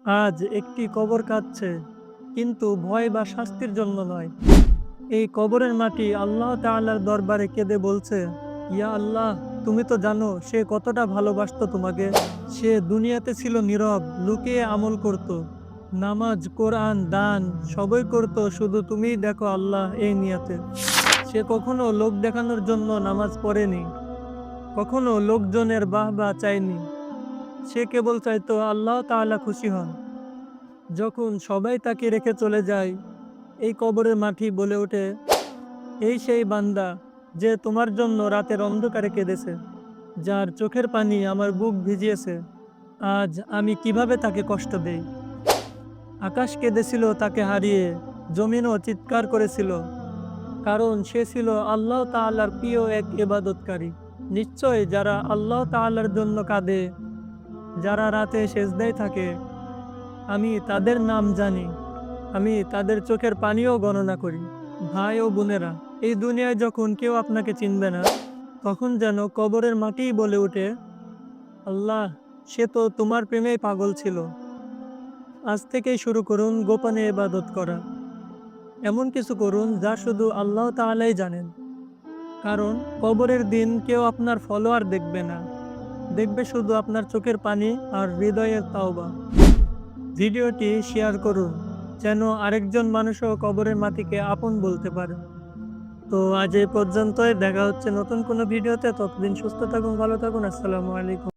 আজ একটি কবর কাঁদছে, কিন্তু ভয় বা শাস্তির জন্য নয়। এই কবরের মাটি আল্লাহ তাআলার দরবারে কেঁদে বলছে, ইয়া আল্লাহ, তুমি তো জানো সে কতটা ভালোবাসতো তোমাকে। সে দুনিয়াতে ছিল নীরব, লুকিয়ে আমল করত। নামাজ, কোরআন, দান সবই করত, শুধু তুমিই দেখো আল্লাহ এই নিয়াতে। সে কখনো লোক দেখানোর জন্য নামাজ পড়েনি, কখনো লোকজনের বাহবা চায়নি। সে কেবল চাইতো আল্লাহ তাআলা খুশি হন। যখন সবাই তাকে রেখে চলে যায়, এই কবরের মাটি বলে ওঠে, এই সেই বান্দা যে তোমার জন্য রাতের অন্ধকারে কেঁদেছে, যার চোখের পানি আমার বুক ভিজিয়েছে। আজ আমি কিভাবে তাকে কষ্ট দেই। আকাশ কেঁদেছিল তাকে হারিয়ে, জমিনও চিৎকার করেছিল, কারণ সে ছিল আল্লাহ তাআলার প্রিয় এক ইবাদতকারী। নিশ্চয় যারা আল্লাহ তাআলার জন্য কাঁদে, যারা রাতে সেজদায় থাকে, আমি তাদের নাম জানি, আমি তাদের চোখের পানিও গণনা করি। ভাই ও বোনেরা, এই দুনিয়ায় যখন কেউ আপনাকে চিনবে না, তখন যেন কবরের মাটিই বলে ওঠে, আল্লাহ, সে তো তোমার প্রেমেই পাগল ছিল। আজ থেকেই শুরু করুন গোপনে ইবাদত করা। এমন কিছু করুন যা শুধু আল্লাহ তাআলাই জানেন। কারণ কবরের দিন কেউ আপনার ফলোয়ার দেখবে না, দেখবে শুধু আপনার চোখের পানি আর হৃদয়ের তাওবা। ভিডিওটি শেয়ার করুন, যেন আরেকজন মানুষও কবরের মাটিকে আপন বলতে পারে। তো আজ এই পর্যন্তই, দেখা হচ্ছে নতুন কোনো ভিডিওতে। ততদিন সুস্থ থাকুন, ভালো থাকুন। আসসালামু আলাইকুম।